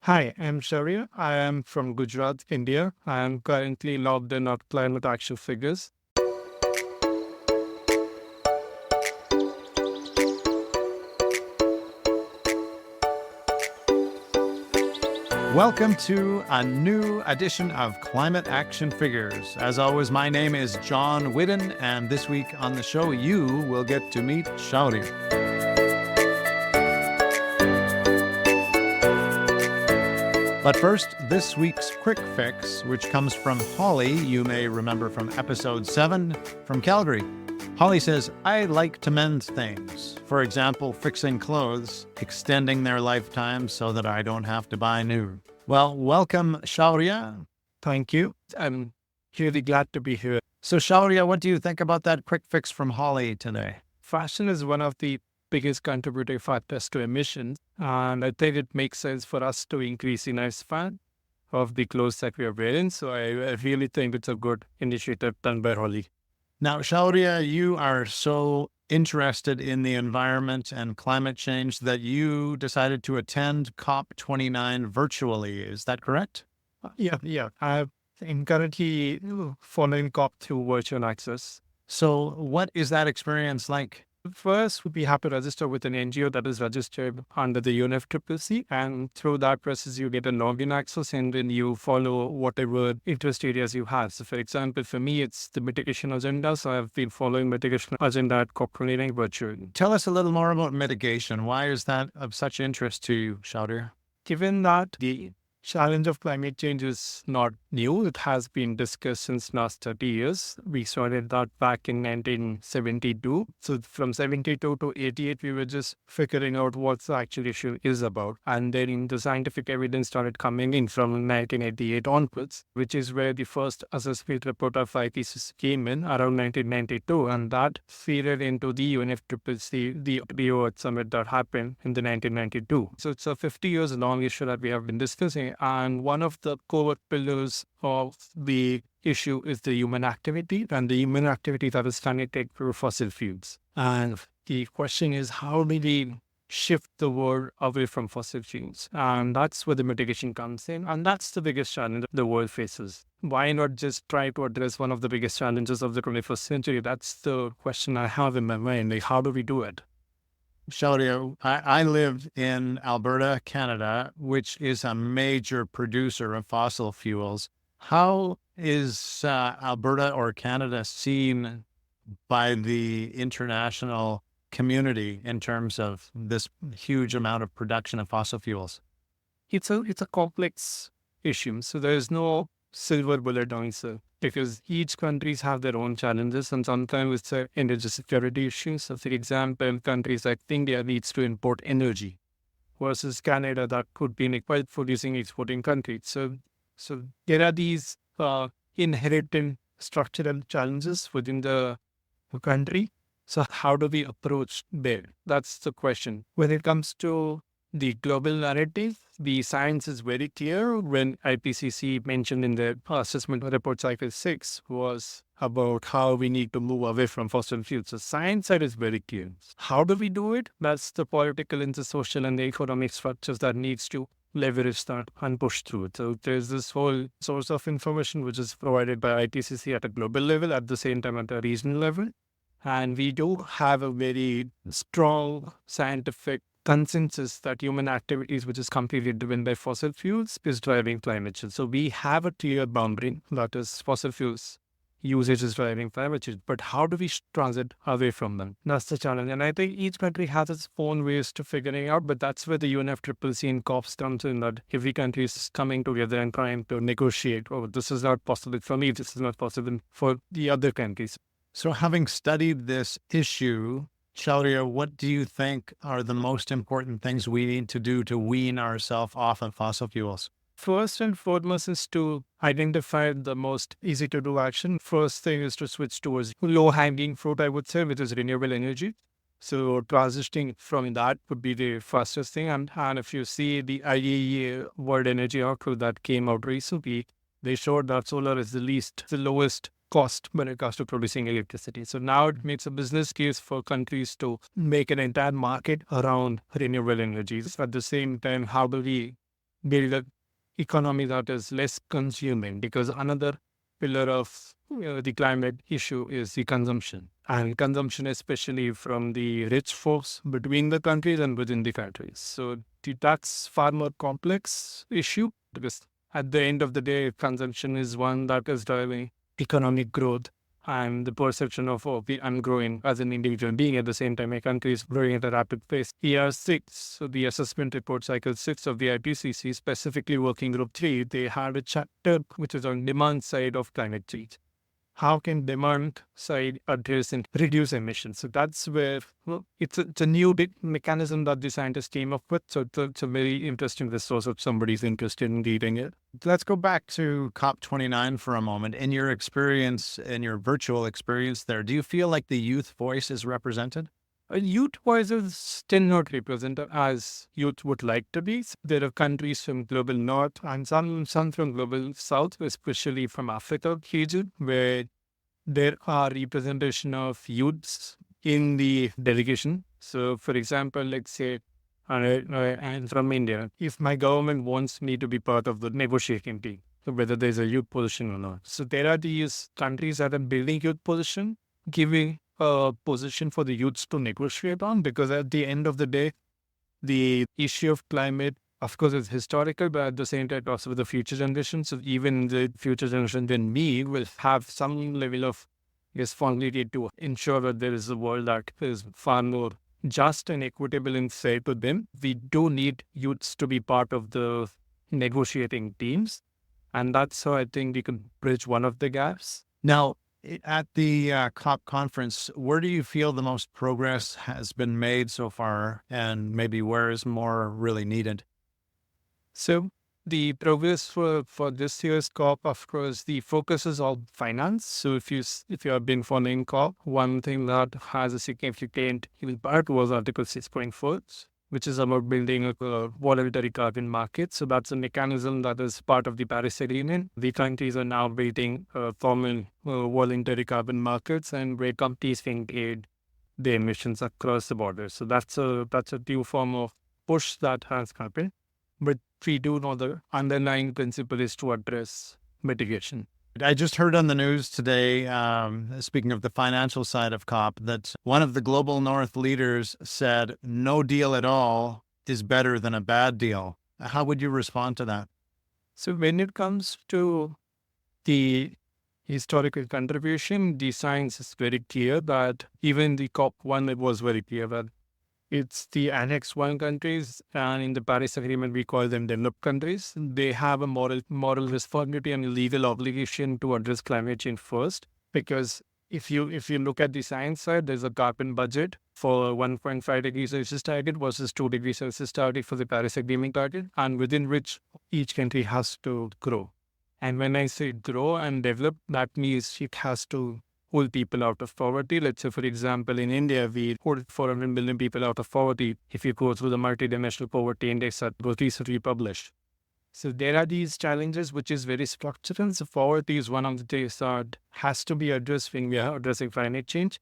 Hi, I'm Shaurya. I am from Gujarat, India. I am currently logged in at Climate Action Figures. Welcome to a new edition of Climate Action Figures. As always, my name is John Whidden, and this week on the show, you will get to meet Shaurya. But first, this week's Quick Fix, which comes from Holly, you may remember from episode 7 from Calgary. Holly says, I like to mend things. For example, fixing clothes, extending their lifetime so that I don't have to buy new. Well, welcome, Shaurya. Thank you. I'm really glad to be here. So, Shaurya, what do you think about that quick fix from Holly today? Fashion is one of the biggest contributing factors to emissions, and I think it makes sense for us to increase the lifespan of the clothes that we are wearing. So I really think it's a good initiative done by Holly. Now, Shaurya, you are so interested in the environment and climate change that you decided to attend COP29 virtually. Is that correct? Yeah. I'm currently following COP through virtual access. So what is that experience like? First, we have to register with an NGO that is registered under the UNFCCC, and through that process, you get a login access, and then you follow whatever interest areas you have. So, for example, for me, it's the mitigation agenda. So, I've been following mitigation agenda at COP29 virtually. Tell us a little more about mitigation. Why is that of such interest to you, Shaurya? Given that the challenge of climate change is not new. It has been discussed since last 30 years. We started that back in 1972. So from 72 to 88, we were just figuring out what the actual issue is about. And then the scientific evidence started coming in from 1988 onwards, which is where the first assessment report of IPCC came in around 1992. And that feeded into the UNFCCC, the Rio Earth Summit that happened in the 1992. So it's a 50 years long issue that we have been discussing. And one of the core pillars of the issue is the human activity, and the human activity that is trying to take through fossil fuels. And the question is, how do we shift the world away from fossil fuels? And that's where the mitigation comes in. And that's the biggest challenge the world faces. Why not just try to address one of the biggest challenges of the 21st century? That's the question I have in my mind. Like, how do we do it? Shaurya, I live in Alberta, Canada, which is a major producer of fossil fuels. How is Alberta or Canada seen by the international community in terms of this huge amount of production of fossil fuels? It's a complex issue. So there is no silver bullet answer, because each countries have their own challenges, and sometimes it's an energy security issue. So, for example, countries like India needs to import energy, versus Canada that could be an quite producing exporting country. So there are these inherent structural challenges within the country. So how do we approach there? That's the question. When it comes to the global narrative, the science is very clear. When IPCC mentioned in their assessment report cycle 6 was about how we need to move away from fossil fuels. The science side is very clear. How do we do it? That's the political and the social and the economic structures that needs to leverage that and push through it. So there's this whole source of information which is provided by IPCC at a global level, at the same time at a regional level. And we do have a very strong scientific consensus that human activities, which is completely driven by fossil fuels, is driving climate change. So we have a clear boundary, that is fossil fuels usage is driving climate change. But how do we transit away from them? That's the challenge. And I think each country has its own ways to figuring out, but that's where the UNFCCC and COPs comes in, that every country is coming together and trying to negotiate, oh, this is not possible for me, this is not possible for the other countries. So having studied this issue, Shaurya, what do you think are the most important things we need to do to wean ourselves off of fossil fuels? First and foremost is to identify the most easy to do action. First thing is to switch towards low hanging fruit, I would say, which is renewable energy. So transitioning from that would be the fastest thing. And if you see the IEA World Energy Outlook that came out recently, they showed that solar is the lowest cost when it comes to producing electricity. So now it makes a business case for countries to make an entire market around renewable energies. At the same time, how do we build an economy that is less consuming, because another pillar of the climate issue is the consumption, and consumption especially from the rich folks between the countries and within the countries. So that's far more complex issue, because at the end of the day, consumption is one that is driving economic growth and the perception of, oh, I'm growing as an individual being. At the same time, my country is growing at a rapid pace. ER6, so the assessment report cycle 6 of the IPCC, specifically working group 3, they had a chapter which is on demand side of climate change. How can demand side address and reduce emissions? So that's where, well, it's a new big mechanism that the scientists came up with. So it's a very interesting resource if somebody's interested in reading it. Let's go back to COP29 for a moment. In your experience, in your virtual experience there, do you feel like the youth voice is represented? Youth voice is still not represented as youth would like to be. There are countries from global north and some from global south, especially from Africa region, where there are representation of youths in the delegation. So, for example, let's say I'm from India. If my government wants me to be part of the negotiating team, so whether there's a youth position or not. So there are these countries that are building youth position, giving a position for the youths to negotiate on, because at the end of the day, the issue of climate, of course, is historical, but at the same time, also with the future generations. So even the future generation than me will have some level of responsibility to ensure that there is a world that is far more just and equitable and fair to them. We do need youths to be part of the negotiating teams. And that's how I think we can bridge one of the gaps. Now, at the COP conference, where do you feel the most progress has been made so far, and maybe where is more really needed? So the progress for this year's COP, of course, the focus is on finance. So if you have been following COP, one thing that has a significant impact was Article 6.4, which is about building a voluntary carbon market. So that's a mechanism that is part of the Paris Agreement. The countries are now building formal voluntary carbon markets, and where companies can trade the emissions across the border. So that's a new form of push that has happened. But we do know the underlying principle is to address mitigation. I just heard on the news today, speaking of the financial side of COP, that one of the global north leaders said no deal at all is better than a bad deal. How would you respond to that? So when it comes to the historical contribution, the science is very clear that even the COP1, it was very clear that it's the Annex 1 countries, and in the Paris Agreement, we call them developed countries. They have a moral responsibility and legal obligation to address climate change first. Because if you look at the science side, there's a carbon budget for 1.5 degrees Celsius target versus 2 degrees Celsius target for the Paris Agreement target, and within which each country has to grow. And when I say grow and develop, that means it has to pull people out of poverty. Let's say, for example, in India, we pulled 400 million people out of poverty if you go through the multidimensional poverty index that was recently published. So there are these challenges, which is very structural. So poverty is one of the things that has to be addressed when we are addressing climate change.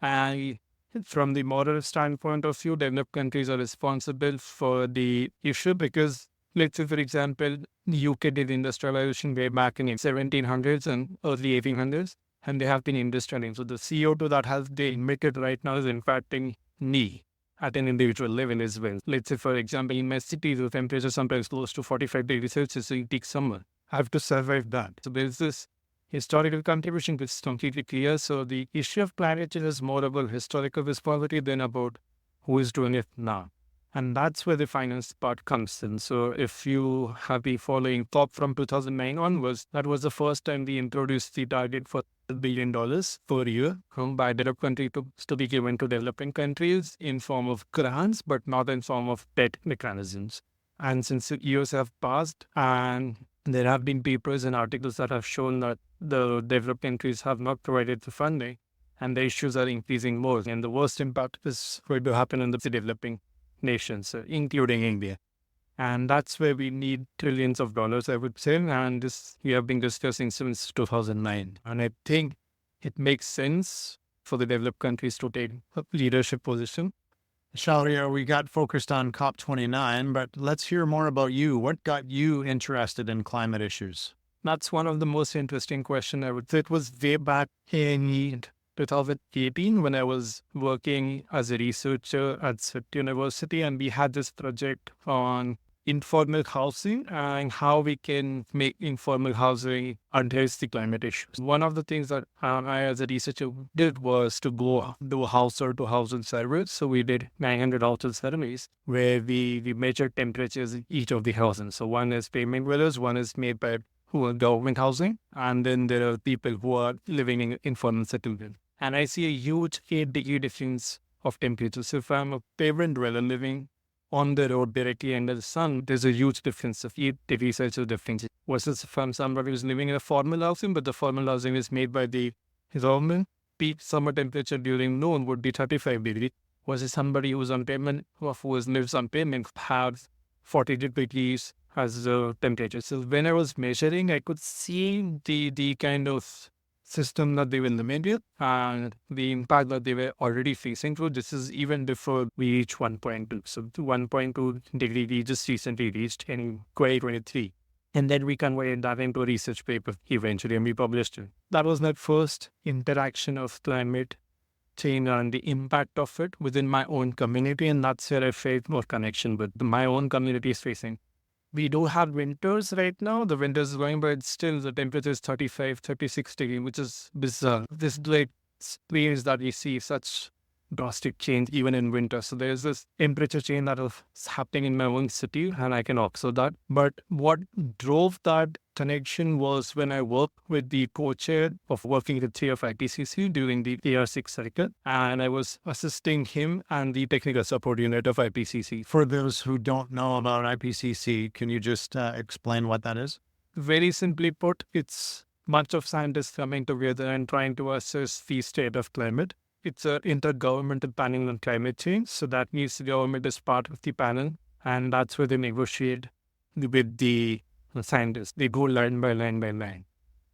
And from the moral standpoint of view, developed countries are responsible for the issue because, let's say, for example, the UK did industrialization way back in the 1700s and early 1800s. And they have been industrializing. So the CO2 that has been emitted right now is impacting me at an individual level as well. Let's say, for example, in my city, the temperature sometimes close to 45 degrees Celsius in peak summer. I have to survive that. So there's this historical contribution which is completely clear. So the issue of climate change is more about historical responsibility than about who is doing it now. And that's where the finance part comes in. So if you have been following COP from 2009 onwards, that was the first time we introduced the target for $1 billion per year by developed countries to be given to developing countries in form of grants, but not in form of debt mechanisms. And since years have passed, and there have been papers and articles that have shown that the developed countries have not provided the funding, and the issues are increasing more. And the worst impact is going to happen in the developing nations, including India. And that's where we need trillions of dollars, I would say. And this we have been discussing since 2009. And I think it makes sense for the developed countries to take a leadership position Shaurya, we got focused on COP29, but let's hear more about you. What got you interested in climate issues? That's one of the most interesting questions I would say. It was way back in 2018 when I was working as a researcher at City University, and we had this project on informal housing and how we can make informal housing address the climate issues. One of the things that I, as a researcher, did was to go do household to household surveys. So we did 900 household surveys where we measured temperatures in each of the houses. So one is payment dwellers, one is made by who are government housing, and then there are people who are living in informal settlement. And I see a huge 8-degree difference of temperature. So if I'm a pavement dweller living on the road directly under the sun, there's a huge difference of 8 degrees Celsius difference. Versus if I'm somebody who's living in a formal housing, but the formal housing is made by the government, peak summer temperature during noon would be 35 degrees. Versus somebody who's on pavement, or who lives on pavement, has 40 degrees as the temperature. So when I was measuring, I could see the kind of system that they were limited and the impact that they were already facing through. This is even before we reached 1.2. So the 1.2 degree we just recently reached in 2023. And then we converted that into a research paper eventually, and we published it. That was my first interaction of climate change and the impact of it within my own community. And that's where I felt more connection with my own community is facing. We do have winters right now. The winters is going, but still the temperature is 35, 36 degrees, which is bizarre. This like place that we see such drastic change even in winter. So there's this temperature change that is happening in my own city, and I can observe that. But what drove that connection was when I worked with the co-chair of working with 3 of IPCC during the AR6 cycle, and I was assisting him and the technical support unit of IPCC. For those who don't know about IPCC, can you just explain what that is? Very simply put, it's bunch of scientists coming together and trying to assess the state of climate. It's an intergovernmental panel on climate change. So that means the government is part of the panel, and that's where they negotiate with the scientists. They go line by line by line.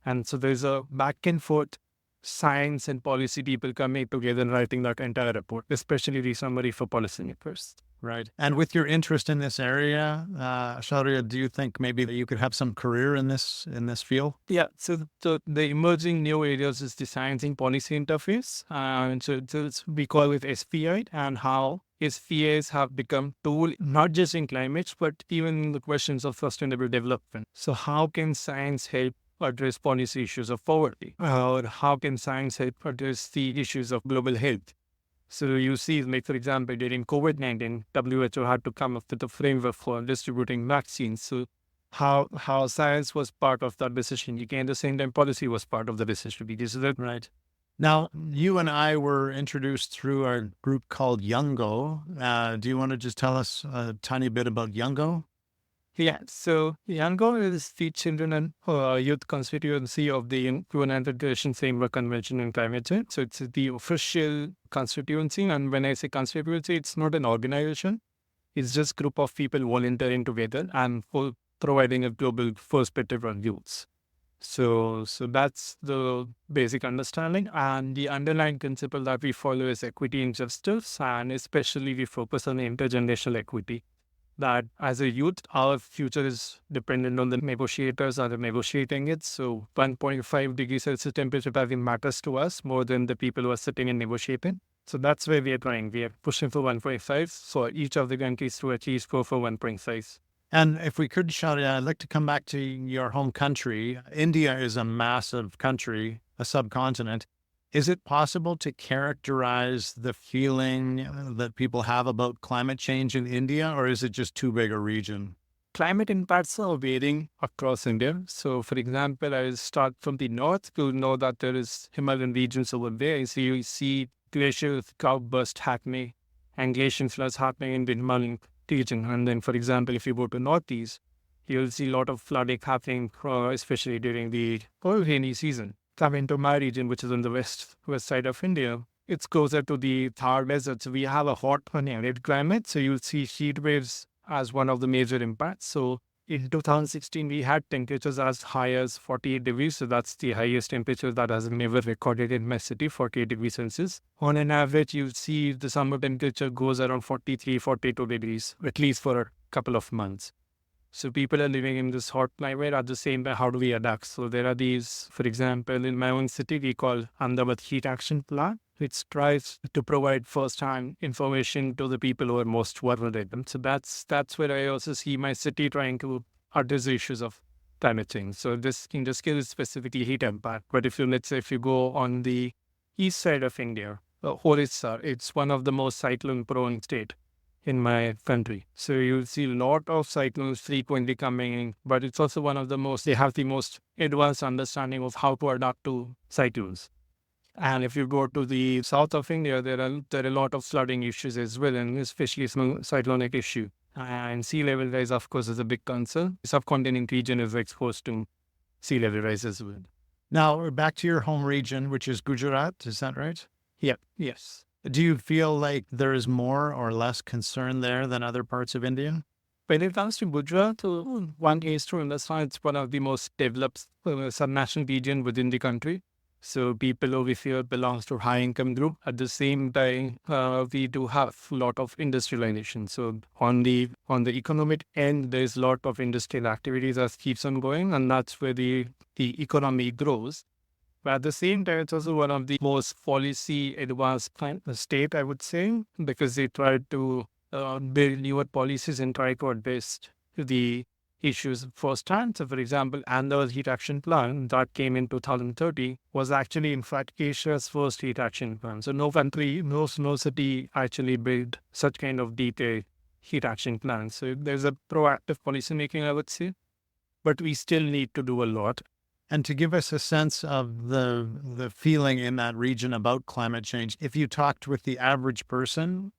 And so there's a back and forth science and policy people coming together and writing that entire report, especially the summary for policymakers. Right. And with your interest in this area, Shaurya, do you think maybe that you could have some career in this field? Yeah. So the emerging new areas is the science and policy interface. And so we call it SPI, and how SPIs have become tool not just in climate, but even in the questions of sustainable development. So how can science help address policy issues of poverty? Or how can science help address the issues of global health? So you see, like for example, during COVID-19, WHO had to come up with a framework for distributing vaccines. So how science was part of that decision. You can, at the same time, policy was part of the decision. Because of that, right. Now, you and I were introduced through our group called Youngo. Do you want to just tell us a tiny bit about Youngo? Yeah, so Yangon is the children and youth constituency of the United Nations Framework Convention on Climate Change. So it's the official constituency. And when I say constituency, it's not an organization. It's just a group of people volunteering together and providing a global perspective on youths. So that's the basic understanding. And the underlying principle that we follow is equity and justice. And especially we focus on intergenerational equity. That as a youth, our future is dependent on the negotiators that are negotiating it. So 1.5 degrees Celsius temperature rising matters to us more than the people who are sitting and negotiating. So that's where we are trying. We are pushing for 1.5. So each of the countries to at least go for 1.5. And if we could, Shaurya, I'd like to come back to your home country. India is a massive country, a subcontinent. Is it possible to characterize the feeling that people have about climate change in India, or is it just too big a region? Climate impacts are varying across India. So, for example, I start from the north. You'll know that there is Himalayan regions over there. So you see glacier cloudburst happening and glacial floods happening in the Himalayan region. And then, for example, if you go to northeast, you'll see a lot of flooding happening, especially during the rainy season. Coming to my region, which is on the west side of India, it's closer to the Thar Desert. So we have a hot and arid climate. So you'll see heat waves as one of the major impacts. So in 2016, we had temperatures as high as 48 degrees. So that's the highest temperature that has never recorded in my city, 48 degrees Celsius. On an average, you see the summer temperature goes around 43, 42 degrees, at least for a couple of months. So people are living in this hot climate. At the same time, how do we adapt? So there are these, for example, in my own city, we call Ahmedabad Heat Action Plan, which tries to provide first-hand information to the people who are most vulnerable. So that's where I also see my city trying to address the issues of climate change. So this in this case is specifically heat impact. But if you let's say if you go on the east side of India, Orissa, it's one of the most cyclone-prone state in my country. So you'll see a lot of cyclones frequently coming in, but it's also one of the most, they have the most advanced understanding of how to adapt to cyclones. And if you go to the south of India, there are a lot of flooding issues as well, and especially cyclonic issue. And sea level rise, of course, is a big concern. The subcontinent region is exposed to sea level rise as well. Now, we're back to your home region, which is Gujarat. Is that right? Yeah, yes. Do you feel like there is more or less concern there than other parts of India? When it comes to Gujarat, one is to understand it's one of the most developed subnational region within the country. So people over here belongs to high income group. At the same time, we do have a lot of industrialization. So on the economic end, there's a lot of industrial activities that keeps on going, and that's where the economy grows. But at the same time, it's also one of the most policy advanced state, I would say, because they try to build newer policies and try to address the issues firsthand. So, for example, Ahmedabad Heat Action Plan that came in 2030 was actually, in fact, Asia's first heat action plan. So, no country, no city actually built such kind of detailed heat action plans. So, there's a proactive policy making, I would say, but we still need to do a lot. And to give us a sense of the feeling in that region about climate change, if you talked with the average person,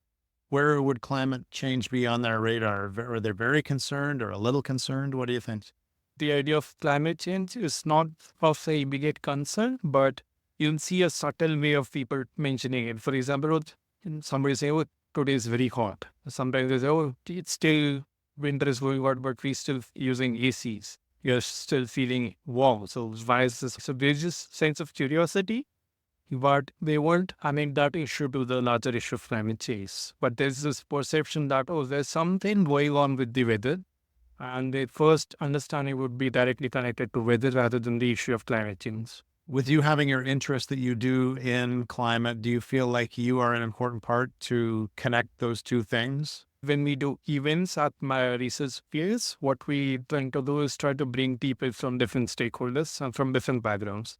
where would climate change be on their radar? Are they very concerned or a little concerned? What do you think? The idea of climate change is not of a immediate concern, but you'll see a subtle way of people mentioning it. For example, somebody say, oh, today is very hot. Sometimes they say, oh, it's still winter is going on, but we're still using ACs. You're still feeling warm. So why is this? So there's this sense of curiosity, but they won't connect that issue to the larger issue of climate change. But there's this perception that, oh, there's something going on with the weather. And the first understanding would be directly connected to weather rather than the issue of climate change. With you having your interest that you do in climate, do you feel like you are an important part to connect those two things? When we do events at my research place, what we try to do is try to bring people from different stakeholders and from different backgrounds.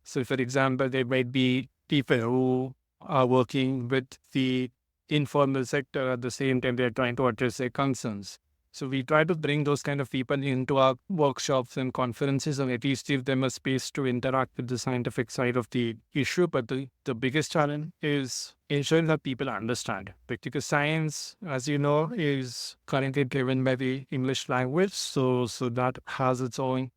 So, for example, there might be people who are working with the informal sector at the same time they're trying to address their concerns. So we try to bring those kind of people into our workshops and conferences and at least give them a space to interact with the scientific side of the issue. But the biggest challenge is ensuring that people understand. Because science, as you know, is currently driven by the English language. So that has its own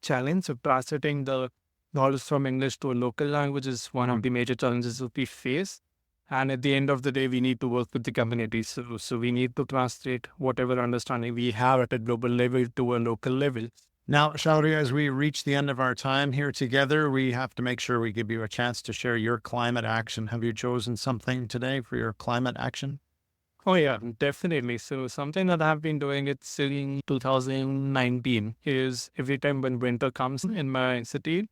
challenge. So translating the knowledge from English to a local language is one of the major challenges that we face. And at the end of the day, we need to work with the community. So we need to translate whatever understanding we have at a global level to a local level. Now, Shaurya, as we reach the end of our time here together, we have to make sure we give you a chance to share your climate action. Have you chosen something today for your climate action? Oh, yeah, definitely. So something that I've been doing it since 2019 is every time when winter comes in my city,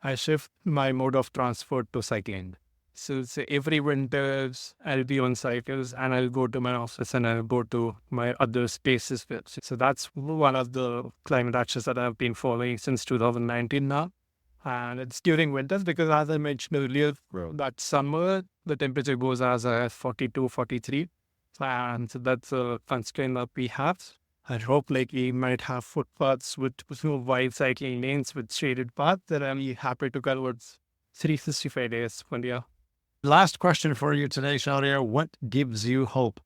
I shift my mode of transport to cycling. So every winter I'll be on cycles and I'll go to my office and I'll go to my other spaces. So that's one of the climate actions that I've been following since 2019 now. And it's during winters because as I mentioned earlier, that summer, the temperature goes as 42, 43. And so that's a constraint that we have. I hope like we might have footpaths with wide cycling lanes with shaded paths that I'm happy to cover 365 days one year. Last question for you today, Shaurya. What gives you hope?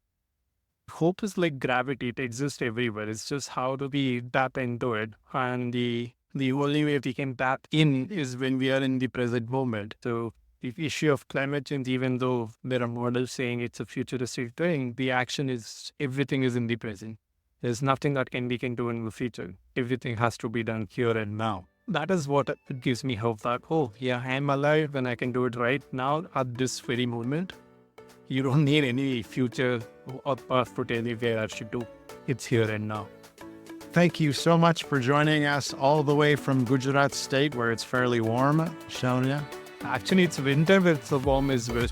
Hope is like gravity. It exists everywhere. It's just how do we tap into it? And the only way we can tap in is when we are in the present moment. So the issue of climate change, even though there are models saying it's a futuristic thing, the action is everything is in the present. There's nothing that we can do in the future. Everything has to be done here and now. That is what it gives me hope that, oh, yeah, I'm alive and I can do it right now at this very moment. You don't need any future or past to tell you where I should do. It's here and now. Thank you so much for joining us all the way from Gujarat state, where it's fairly warm, Shaurya. Actually, it's winter, but it's the warm as well.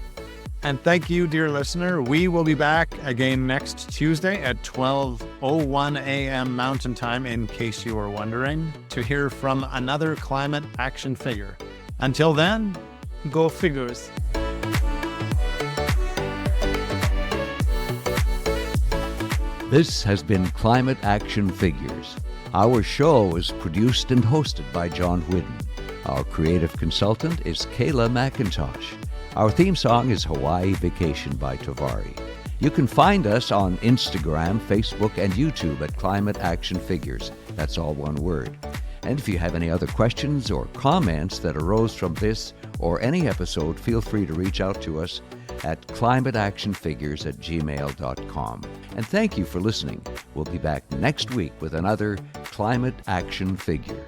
And thank you, dear listener. We will be back again next Tuesday at 12:01 a.m. Mountain Time, in case you were wondering, to hear from another climate action figure. Until then, Go figures. This has been Climate Action Figures. Our show is produced and hosted by John Whidden. Our creative consultant is Kayla McIntosh. Our theme song is Hawaii Vacation by Tovari. You can find us on Instagram, Facebook, and YouTube at Climate Action Figures. That's all one word. And if you have any other questions or comments that arose from this or any episode, feel free to reach out to us at climateactionfigures@gmail.com. And thank you for listening. We'll be back next week with another Climate Action Figure.